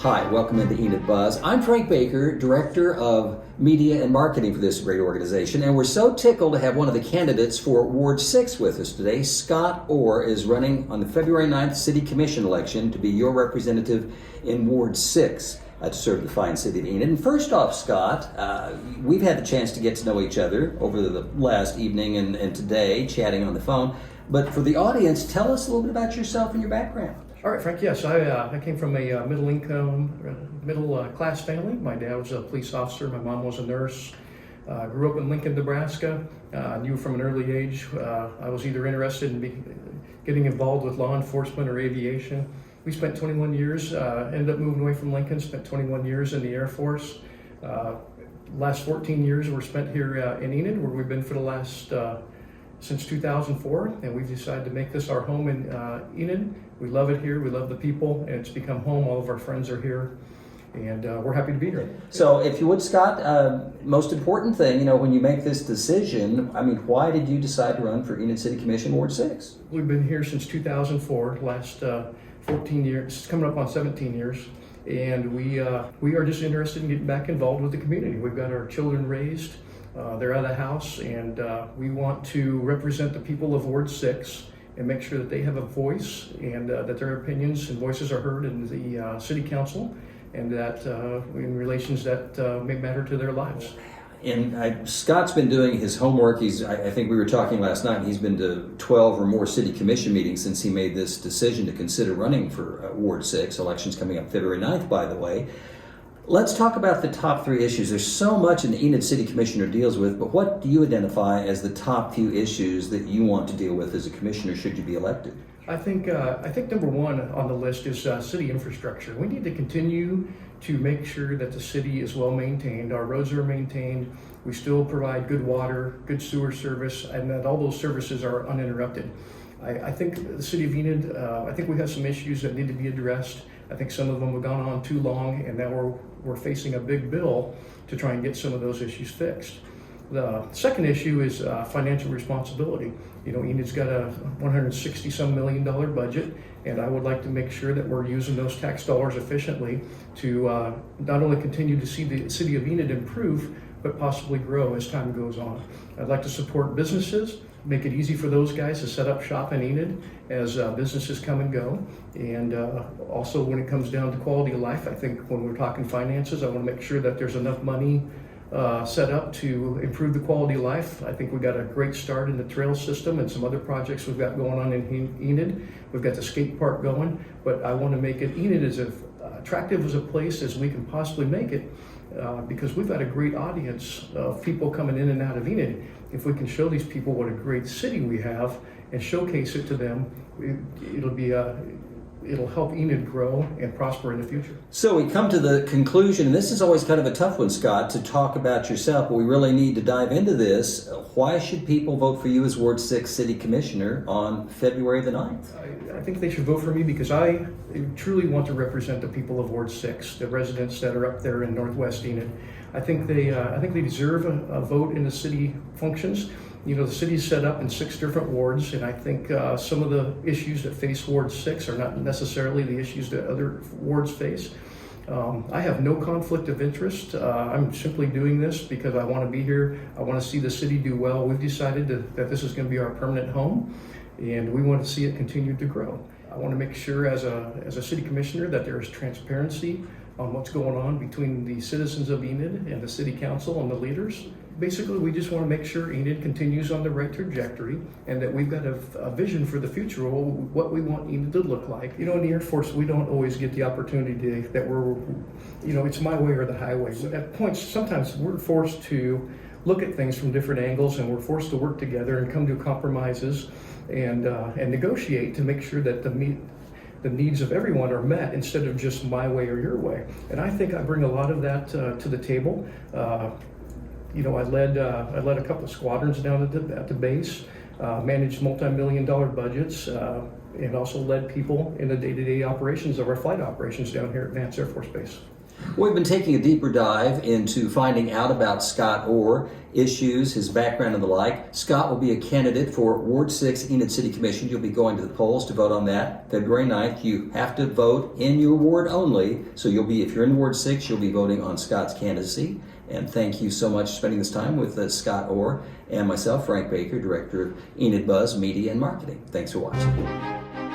Hi, welcome into Enid Buzz. I'm Frank Baker, Director of Media and Marketing for this great organization, and we're so tickled to have one of the candidates for Ward 6 with us today. Scott Orr is running on the February 9th City Commission election to be your representative in Ward 6 to serve the fine city of Enid. And first off, Scott, we've had the chance to get to know each other over the last evening and today, chatting on the phone. But for the audience, tell us a little bit about yourself and your background. All right, Frank, yes, I came from a middle-class family. My dad was a police officer, my mom was a nurse. Grew up in Lincoln, Nebraska. Knew from an early age I was either interested in getting involved with law enforcement or aviation. We spent 21 years, ended up moving away from Lincoln, spent 21 years in the Air Force. Last 14 years were spent here in Enid, where we've been for the last since 2004, and we've decided to make this our home in Enid. We love it here, we love the people, and it's become home. All of our friends are here, and we're happy to be here. So if you would, Scott, most important thing, when you make this decision, why did you decide to run for Enid City Commission Ward 6? We've been here since 2004, last 14 years, coming up on 17 years. And we are just interested in getting back involved with the community. We've got our children raised. They're out of the house, and we want to represent the people of Ward 6 and make sure that they have a voice and that their opinions and voices are heard in the City Council, and that in relations that may matter to their lives. And Scott's been doing his homework. I think we were talking last night, he's been to 12 or more City Commission meetings since he made this decision to consider running for Ward 6. Election's coming up February 9th, by the way. Let's talk about the top three issues. There's so much an Enid City Commissioner deals with, but what do you identify as the top few issues that you want to deal with as a commissioner should you be elected? I think number one on the list is city infrastructure. We need to continue to make sure that the city is well maintained. Our roads are maintained. We still provide good water, good sewer service, and that all those services are uninterrupted. I think the city of Enid, I think we have some issues that need to be addressed. I think some of them have gone on too long, and now we're facing a big bill to try and get some of those issues fixed. The second issue is financial responsibility. Enid's got a $160-some million budget, and I would like to make sure that we're using those tax dollars efficiently to not only continue to see the city of Enid improve, but possibly grow as time goes on. I'd like to support businesses, make it easy for those guys to set up shop in Enid as businesses come and go. And also when it comes down to quality of life, I think when we're talking finances, I want to make sure that there's enough money set up to improve the quality of life. I think we got a great start in the trail system and some other projects we've got going on in Enid. We've got the skate park going, but I want to make it Enid as attractive as a place as we can possibly make it, because we've got a great audience of people coming in and out of Enid. If we can show these people what a great city we have and showcase it to them, it'll help Enid grow and prosper in the future. So we come to the conclusion, and this is always kind of a tough one, Scott, to talk about yourself, but we really need to dive into this. Why should people vote for you as Ward 6 City Commissioner on February the 9th? I think they should vote for me because I truly want to represent the people of Ward 6, the residents that are up there in Northwest Enid. I think they deserve a vote in the city functions. The city's set up in 6 different wards, and I think some of the issues that face Ward 6 are not necessarily the issues that other wards face. I have no conflict of interest. I'm simply doing this because I want to be here. I want to see the city do well. We've decided that this is going to be our permanent home, and we want to see it continue to grow. I want to make sure as a city commissioner that there is transparency on what's going on between the citizens of Enid and the city council and the leaders. Basically, we just want to make sure Enid continues on the right trajectory and that we've got a vision for the future of what we want Enid to look like. In the Air Force, we don't always get the opportunity that it's my way or the highway. At points, sometimes we're forced to look at things from different angles, and we're forced to work together and come to compromises and negotiate to make sure that the needs of everyone are met instead of just my way or your way. And I think I bring a lot of that to the table. I led a couple of squadrons down at the base, managed multi-million-dollar budgets, and also led people in the day-to-day operations of our flight operations down here at Vance Air Force Base. We've been taking a deeper dive into finding out about Scott Orr, issues, his background, and the like. Scott will be a candidate for Ward 6 Enid City Commission. You'll be going to the polls to vote on that February 9th. You have to vote in your ward only. So if you're in Ward 6, you'll be voting on Scott's candidacy. And thank you so much for spending this time with Scott Orr and myself, Frank Baker, Director of Enid Buzz Media and Marketing. Thanks for watching.